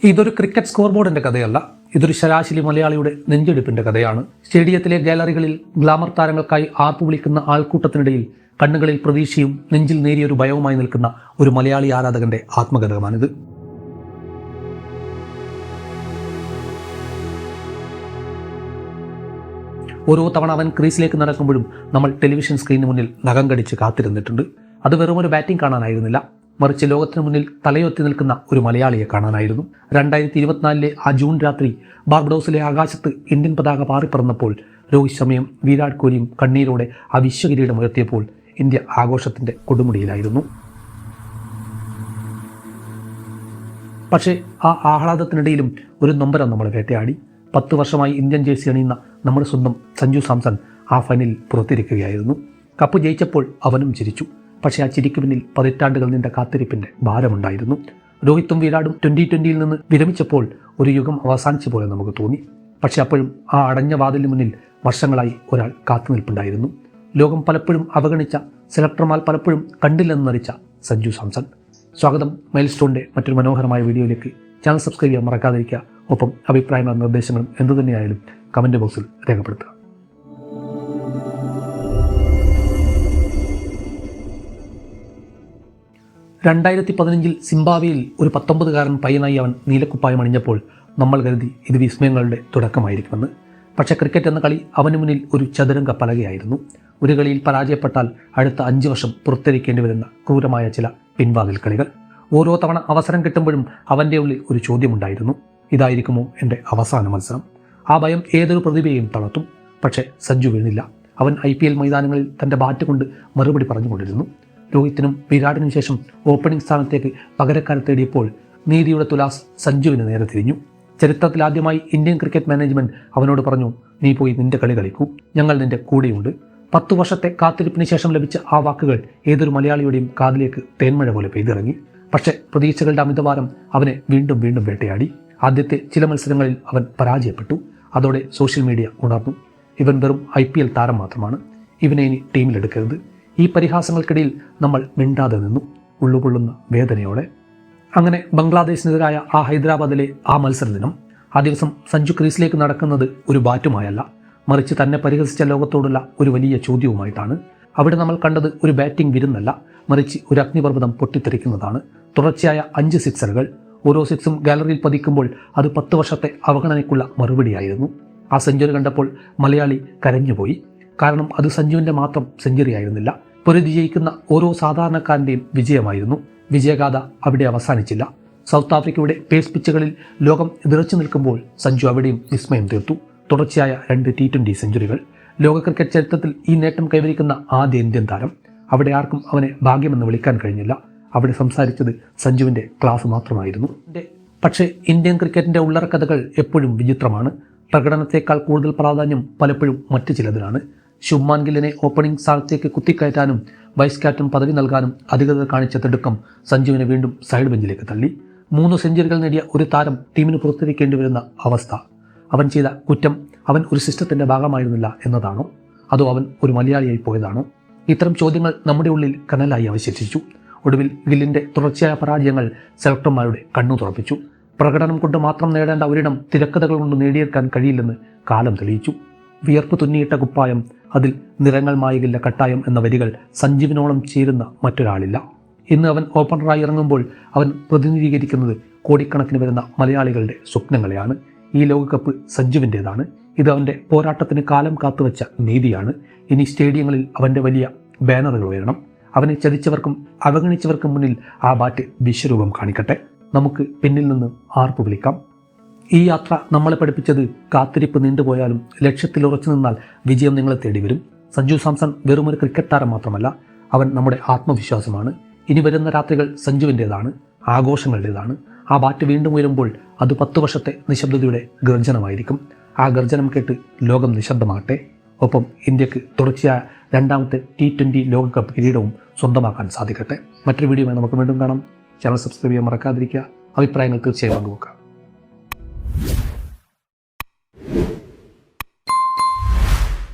ഇതൊരു cricket score ബോർഡിന്റെ കഥയല്ല, ഇതൊരു ശരാശരി മലയാളിയുടെ നെഞ്ചെടുപ്പിന്റെ കഥയാണ്. സ്റ്റേഡിയത്തിലെ ഗാലറികളിൽ ഗ്ലാമർ താരങ്ങൾക്കായി ആർപ്പു വിളിക്കുന്ന ആൾക്കൂട്ടത്തിനിടയിൽ കണ്ണുകളിൽ പ്രതീക്ഷയും നെഞ്ചിൽ നേരിയൊരു ഭയവുമായി നിൽക്കുന്ന ഒരു മലയാളി ആരാധകന്റെ ആത്മകഥകമാണിത്. ഓരോ തവണ അവൻ ക്രീസിലേക്ക് നടക്കുമ്പോഴും നമ്മൾ ടെലിവിഷൻ സ്ക്രീനിന് മുന്നിൽ നഖം കടിച്ച് കാത്തിരുന്നിട്ടുണ്ട്. അത് വെറും ഒരു ബാറ്റിംഗ് കാണാനായിരുന്നില്ല, മറിച്ച് ലോകത്തിന് മുന്നിൽ തലയുയർത്തി നിൽക്കുന്ന ഒരു മലയാളിയെ കാണാനായിരുന്നു. 2024 ആ ജൂൺ രാത്രി ബാർബഡോസിലെ ആകാശത്ത് ഇന്ത്യൻ പതാക പാറിപ്പറന്നപ്പോൾ രോഹിത് ശർമ്മയും വിരാട് കോഹ്ലിയും കണ്ണീരോടെ ആ വിശ്വകിരീടം ഉയർത്തിയപ്പോൾ ഇന്ത്യ ആഘോഷത്തിന്റെ കൊടുമുടിയിലായിരുന്നു. പക്ഷേ ആ ആഹ്ലാദത്തിനിടയിലും ഒരു നൊമ്പരം നമ്മളെ വേട്ടയാടി. 10 വർഷമായി ഇന്ത്യൻ ജേഴ്സി അണിയുന്ന നമ്മുടെ സ്വന്തം സഞ്ജു സാംസൺ ആ ഫൈനലിൽ പുറത്തിരിക്കുകയായിരുന്നു. കപ്പ് ജയിച്ചപ്പോൾ അവനും ചിരിച്ചു. പക്ഷേ ആ ചിരിക്ക് പിന്നിൽ പതിറ്റാണ്ടുകൾ നീണ്ട കാത്തിരിപ്പിന്റെ ഭാരമുണ്ടായിരുന്നു. രോഹിത്തും വിരാടും 2020 നിന്ന് വിരമിച്ചപ്പോൾ ഒരു യുഗം അവസാനിച്ച പോലെ നമുക്ക് തോന്നി. പക്ഷെ അപ്പോഴും ആ അടഞ്ഞ വാതിലിന് മുന്നിൽ വർഷങ്ങളായി ഒരാൾ കാത്തുനിൽപ്പുണ്ടായിരുന്നു. ലോകം പലപ്പോഴും അവഗണിച്ച, സെലക്ടർമാർ പലപ്പോഴും കണ്ടില്ലെന്ന് നടിച്ച സഞ്ജു സാംസൺ. സ്വാഗതം മൈൽ സ്റ്റോണിന്റെ മറ്റൊരു മനോഹരമായ വീഡിയോയിലേക്ക്. ചാനൽ സബ്സ്ക്രൈബ് ചെയ്യാൻ മറക്കാതിരിക്കുക. ഒപ്പം അഭിപ്രായങ്ങളും നിർദ്ദേശങ്ങളും എന്തുതന്നെയായാലും കമന്റ് ബോക്സിൽ രേഖപ്പെടുത്തുക. ിൽ സിംബാബ്വേയിൽ ഒരു 19-കാരൻ പയ്യനായി അവൻ നീലക്കുപ്പായം അണിഞ്ഞപ്പോൾ നമ്മൾ കരുതി ഇത് വിസ്മയങ്ങളുടെ തുടക്കമായിരിക്കുമെന്ന്. പക്ഷേ ക്രിക്കറ്റ് എന്ന കളി അവന് മുന്നിൽ ഒരു ചതുരംഗ പലകയായിരുന്നു. ഒരു കളിയിൽ പരാജയപ്പെട്ടാൽ അടുത്ത 5 വർഷം പുറത്തിരിക്കേണ്ടി വരുന്ന ക്രൂരമായ ചില പിൻവാതിൽ കളികൾ. ഓരോ തവണ അവസരം കിട്ടുമ്പോഴും അവൻ്റെ ഉള്ളിൽ ഒരു ചോദ്യമുണ്ടായിരുന്നു: ഇതായിരിക്കുമോ എൻ്റെ അവസാന മത്സരം? ആ ഭയം ഏതൊരു പ്രതിഭയെയും തളർത്തും. പക്ഷേ സഞ്ജു വീണില്ല. അവൻ IPL മൈതാനങ്ങളിൽ തൻ്റെ ബാറ്റ് കൊണ്ട് മറുപടി പറഞ്ഞുകൊണ്ടിരുന്നു. രോഹിത്തിനും വിരാടിനും ശേഷം ഓപ്പണിംഗ് സ്ഥാനത്തേക്ക് പകരക്കാരെ തേടിയപ്പോൾ നീതിയുടെ തുലാസ് സഞ്ജുവിന് നേരെ തിരിഞ്ഞു. ചരിത്രത്തിലാദ്യമായി ഇന്ത്യൻ ക്രിക്കറ്റ് മാനേജ്മെന്റ് അവനോട് പറഞ്ഞു: നീ പോയി നിന്റെ കളി കളിക്കൂ, ഞങ്ങൾ നിന്റെ കൂടെയുണ്ട്. 10 വർഷത്തെ കാത്തിരിപ്പിന് ശേഷം ലഭിച്ച ആ വാക്കുകൾ ഏതൊരു മലയാളിയുടെയും കാതിലേക്ക് തേന്മഴ പോലെ പെയ്തിറങ്ങി. പക്ഷേ പ്രതീക്ഷകളുടെ അമിതഭാരം അവനെ വീണ്ടും വീണ്ടും വേട്ടയാടി. ആദ്യത്തെ ചില മത്സരങ്ങളിൽ അവൻ പരാജയപ്പെട്ടു. അതോടെ സോഷ്യൽ മീഡിയ ഉണർന്നു: ഇവൻ വെറും IPL താരം മാത്രമാണ്, ഇവനെ ഇനി ടീമിലെടുക്കരുത്. ഈ പരിഹാസങ്ങൾക്കിടയിൽ നമ്മൾ മിണ്ടാതെ നിന്നു, ഉള്ളുകൊള്ളുന്ന വേദനയോടെ. അങ്ങനെ ബംഗ്ലാദേശിനെതിരായ ആ ഹൈദരാബാദിലെ ആ മത്സര ദിനം. ആ ദിവസം സഞ്ജു ക്രീസിലേക്ക് നടക്കുന്നത് ഒരു ബാറ്റുമായല്ല, മറിച്ച് തന്നെ പരിഹസിച്ച ലോകത്തോടുള്ള ഒരു വലിയ ചോദ്യവുമായിട്ടാണ്. അവിടെ നമ്മൾ കണ്ടത് ഒരു ബാറ്റിംഗ് വിരുന്നല്ല, മറിച്ച് ഒരു അഗ്നിപർവ്വതം പൊട്ടിത്തെറിക്കുന്നതാണ്. തുടർച്ചയായ 5 സിക്സറുകൾ. ഓരോ സിക്സും ഗാലറിയിൽ പതിക്കുമ്പോൾ അത് 10 വർഷത്തെ അവഗണനയ്ക്കുള്ള മറുപടിയായിരുന്നു. ആ സെഞ്ചുറി കണ്ടപ്പോൾ മലയാളി കരഞ്ഞുപോയി. കാരണം അത് സഞ്ജുവിൻ്റെ മാത്രം സെഞ്ചുറി ആയിരുന്നില്ല, പൊരുതി ജയിക്കുന്ന ഓരോ സാധാരണക്കാരൻ്റെയും വിജയമായിരുന്നു. വിജയഗാഥ അവിടെ അവസാനിച്ചില്ല. സൗത്ത് ആഫ്രിക്കയുടെ പേസ് പിച്ചുകളിൽ ലോകം എതിർച്ചു നിൽക്കുമ്പോൾ സഞ്ജു അവിടെയും വിസ്മയം തീർത്തു. തുടർച്ചയായ 2 T20 സെഞ്ചുറികൾ. ലോക ക്രിക്കറ്റ് ചരിത്രത്തിൽ ഈ നേട്ടം കൈവരിക്കുന്ന ആദ്യ ഇന്ത്യൻ താരം. അവിടെ ആർക്കും അവനെ ഭാഗ്യമെന്ന് വിളിക്കാൻ കഴിഞ്ഞില്ല. അവിടെ സംസാരിച്ചത് സഞ്ജുവിൻ്റെ ക്ലാസ് മാത്രമായിരുന്നു. പക്ഷേ ഇന്ത്യൻ ക്രിക്കറ്റിൻ്റെ ഉള്ളറ കഥകൾ എപ്പോഴും വിചിത്രമാണ്. പ്രകടനത്തേക്കാൾ കൂടുതൽ പ്രാധാന്യം പലപ്പോഴും മറ്റു ചിലതിനാണ്. ശുഭ്മാൻ ഗില്ലിനെ ഓപ്പണിംഗ് സ്ഥാനത്തേക്ക് കുത്തിക്കയറ്റാനും വൈസ് ക്യാപ്റ്റൻ പദവി നൽകാനും അധികൃതർ കാണിച്ച തിടുക്കം സഞ്ജുവിനെ വീണ്ടും സൈഡ് ബെഞ്ചിലേക്ക് തള്ളി. 3 സെഞ്ചുറികൾ നേടിയ ഒരു താരം ടീമിന് പുറത്തിരിക്കേണ്ടി വരുന്ന അവസ്ഥ. അവൻ ചെയ്ത കുറ്റം അവൻ ഒരു സിസ്റ്റത്തിൻ്റെ ഭാഗമായിരുന്നില്ല എന്നതാണോ, അതോ അവൻ ഒരു മലയാളിയായി പോയതാണോ? ഇത്തരം ചോദ്യങ്ങൾ നമ്മുടെ ഉള്ളിൽ കനലായി അവശേഷിച്ചു. ഒടുവിൽ ഗില്ലിൻ്റെ തുടർച്ചയായ പരാജയങ്ങൾ സെലക്ടർമാരുടെ കണ്ണു തുറപ്പിച്ചു. പ്രകടനം കൊണ്ട് മാത്രം നേടേണ്ട ഒരിടം തിരക്കഥകൾ കൊണ്ട് നേടിയെടുക്കാൻ കഴിയില്ലെന്ന് കാലം തെളിയിച്ചു. വിയർപ്പ് തുന്നിയിട്ട കുപ്പായം, അതിൽ നിറങ്ങൾ മായുകില്ല കട്ടായം എന്ന വരികൾ സഞ്ജുവിനോളം ചേരുന്ന മറ്റൊരാളില്ല. ഇന്ന് അവൻ ഓപ്പണറായി ഇറങ്ങുമ്പോൾ അവൻ പ്രതിനിധീകരിക്കുന്നത് കോടിക്കണക്കിന് വരുന്ന മലയാളികളുടെ സ്വപ്നങ്ങളെയാണ്. ഈ ലോകകപ്പ് സഞ്ജുവിൻ്റേതാണ്. ഇത് അവൻ്റെ പോരാട്ടത്തിന് കാലം കാത്തുവെച്ച നീതിയാണ്. ഇനി സ്റ്റേഡിയങ്ങളിൽ അവൻ്റെ വലിയ ബാനറുകൾ ഉയരണം. അവനെ ചതിച്ചവർക്കും അവഗണിച്ചവർക്കും മുന്നിൽ ആ ബാറ്റ് വിശ്വരൂപം കാണിക്കട്ടെ. നമുക്ക് പിന്നിൽ നിന്ന് ആർപ്പ് വിളിക്കാം. ഈ യാത്ര നമ്മളെ പഠിപ്പിച്ചത് കാത്തിരിപ്പ് നീണ്ടുപോയാലും ലക്ഷ്യത്തിൽ ഉറച്ചു നിന്നാൽ വിജയം നിങ്ങളെ തേടി വരും. സഞ്ജു സാംസൺ വെറുമൊരു ക്രിക്കറ്റ് താരം മാത്രമല്ല, അവൻ നമ്മുടെ ആത്മവിശ്വാസമാണ്. ഇനി വരുന്ന രാത്രികൾ സഞ്ജുവിൻ്റേതാണ്, ആഘോഷങ്ങളുടേതാണ്. ആ ബാറ്റ് വീണ്ടും ഉയരുമ്പോൾ അത് 10 വർഷത്തെ നിശബ്ദതയുടെ ഗർജനമായിരിക്കും. ആ ഗർജനം കേട്ട് ലോകം നിശബ്ദമാകട്ടെ. ഒപ്പം ഇന്ത്യക്ക് തുടർച്ചയായ 2ാമത്തെ T20 ലോകകപ്പ് കിരീടവും സ്വന്തമാക്കാൻ സാധിക്കട്ടെ. മറ്റൊരു വീഡിയോയുമായി നമുക്ക് വീണ്ടും കാണാം. ചാനൽ സബ്സ്ക്രൈബ് ചെയ്യാൻ മറക്കാതിരിക്കുക. അഭിപ്രായങ്ങൾ തീർച്ചയായും പങ്കുവെക്കുക.